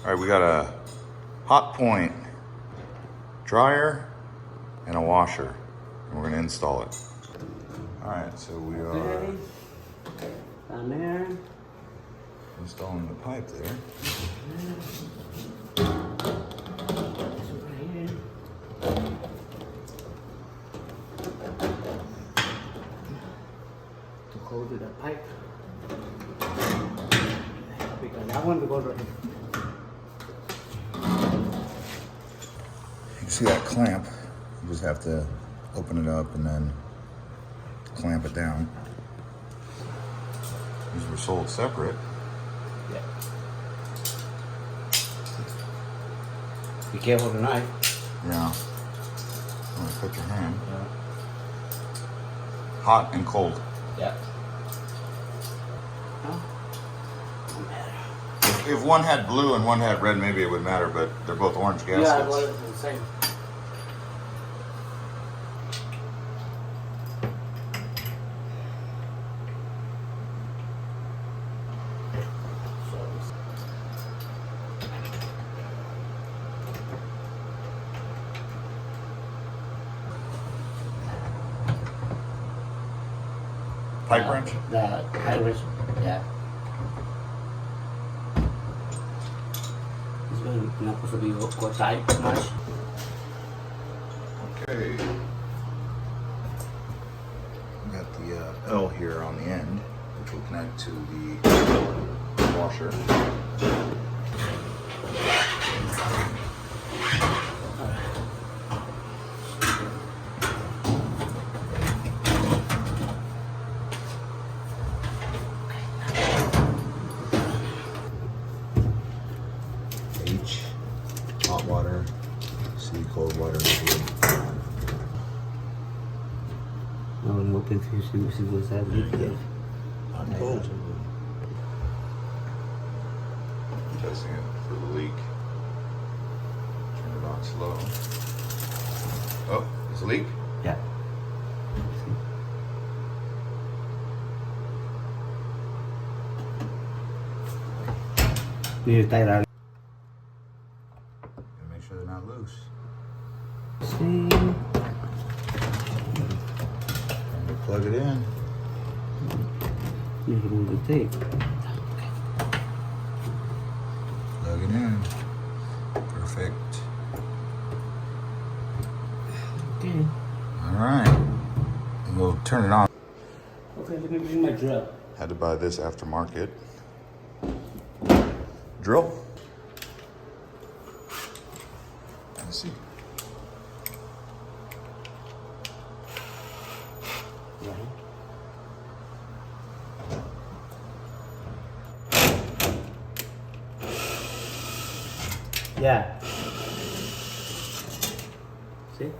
All right, we got a Hotpoint dryer and a washer, and we're gonna install it. All right, so we are down there. installing the pipe there. To go to the pipe. Because that one goes right here. You see that clamp? You just have to open it up and then clamp it down. These were sold separate. Yeah. Be careful with the knife. Yeah. I'm gonna cut your hand. Yeah. Hot and cold. Yeah. No? If one had blue and one had red, maybe it would matter, but they're both orange gaskets. Yeah, well, it's the same. Pipe wrench? The pipe wrench, yeah. It's not supposed to be go tight much. Okay. We got the L here on the end, which will connect to the washer. H, hot water, C, cold water. No, no confusion. See what's that leak here. Hot and cold. Testing it for the leak. Turn it on slow. Oh, there's a leak? Yeah. Need to tie that. Gotta make sure they're not loose. See. And we plug it in. You can move the tape. Plug it in. Perfect. Okay. All right. And we'll turn it on. Okay, let me bring my drill. Had to buy this aftermarket drill. Let's see. Yeah. See? Yep.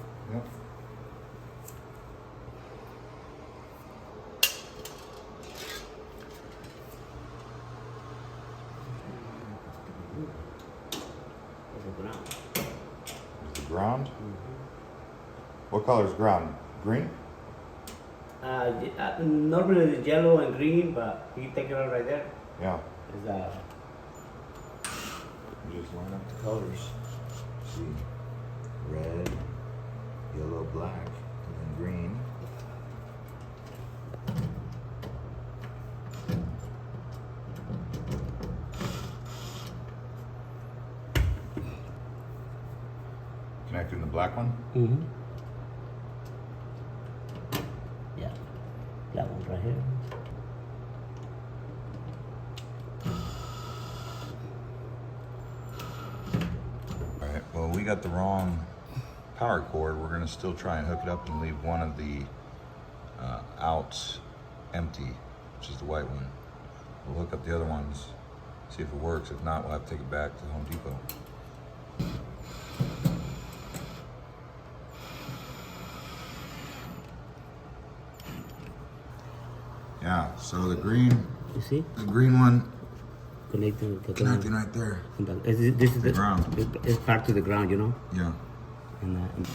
The ground? What color is ground? Green? Normally it's yellow and green, but you take it out right there. Yeah. It's You just line up the colors. See, red, yellow, black, and then green. Connecting the black one. Mm-hmm. Yeah. That one's right here. All right. Well, we got the wrong power cord. We're gonna still try and hook it up and leave one of the outs empty, which is the white one. We'll hook up the other ones, see if it works. If not, we'll have to take it back to Home Depot. Yeah, so the green one Connecting right there. This is the ground. It's part to the ground, you know. Yeah. And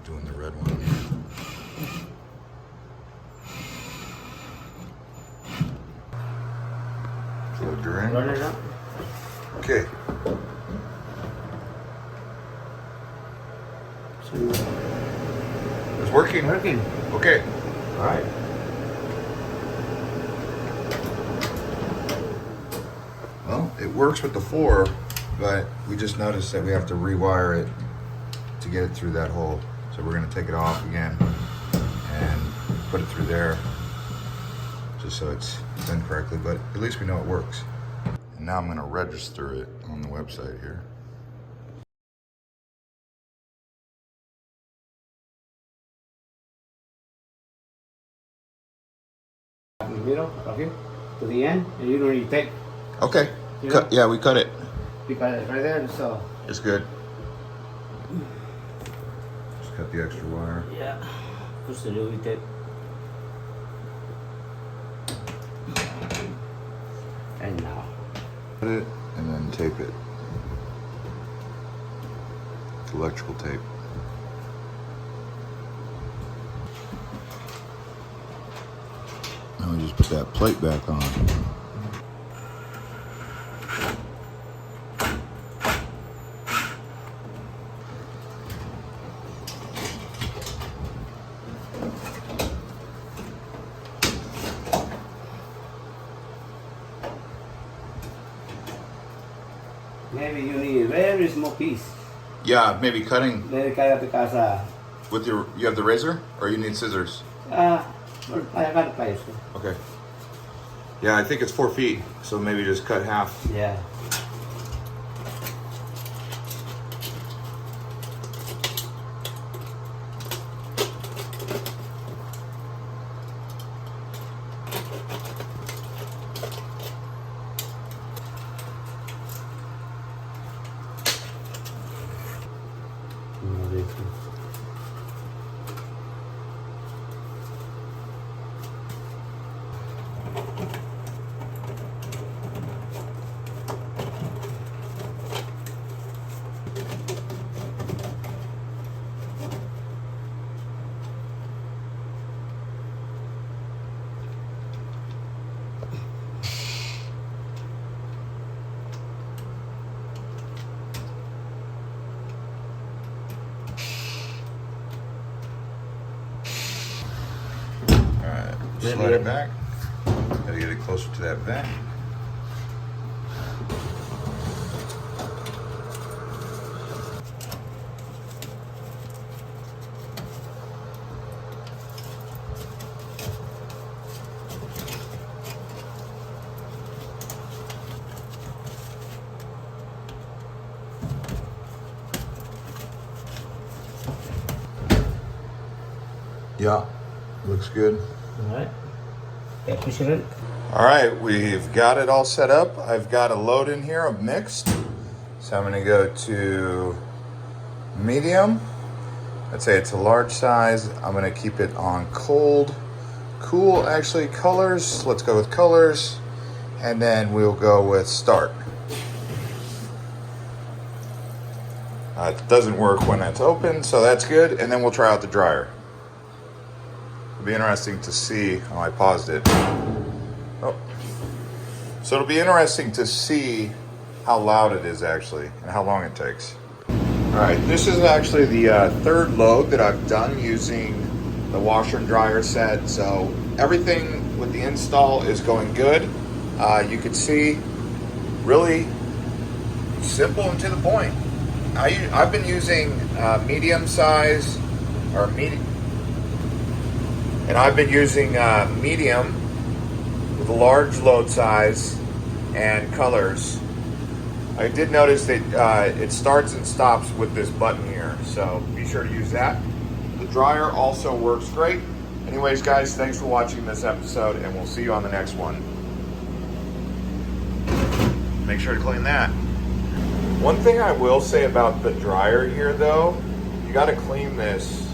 Doing the red one. plugged her in. Run it up. Okay. It's working. Working. Okay. All right. Well, it works with the 4, but we just noticed that we have to rewire it to get it through that hole. So we're gonna take it off again and put it through there just so it's done correctly, but at least we know it works. And now I'm gonna register it on the website here. In the middle, okay, to the end, and you don't need tape. Okay. You know? Yeah, we cut it. You got it right there, so. It's good. Just cut the extra wire. Yeah. Push the little tape. And now. Cut it and then tape it. It's electrical tape. Now we just put that plate back on. Maybe you need a very small piece. Yeah, maybe cutting Let cállate casa. with you have the razor or you need scissors? I got a place. Okay. Yeah, I think it's 4 feet, so maybe just cut half. Yeah. Alright, slide it back. Gotta get it closer to that vent. Yeah, looks good. Alright. Yeah, push it in. All right, we've got it all set up. I've got a load in here of mixed. So I'm gonna go to medium. I'd say it's a large size. I'm gonna keep it on cold. Cool, actually, colors. Let's go with colors. And then we'll go with start. It doesn't work when it's open, so that's good. And then we'll try out the dryer. It'll be interesting to see. Oh, I paused it. Oh. So it'll be interesting to see how loud it is actually and how long it takes. All right, this is actually the third load that I've done using the washer and dryer set. So everything with the install is going good. You can see really simple and to the point. I've been using medium size or medium. And I've been using medium with a large load size and colors. I did notice that it starts and stops with this button here, so be sure to use that. The dryer also works great. Anyways, guys, thanks for watching this episode, and we'll see you on the next one. Make sure to clean that. One thing I will say about the dryer here, though, you got to clean this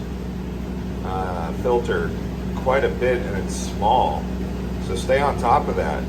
filter quite a bit, and it's small, so stay on top of that.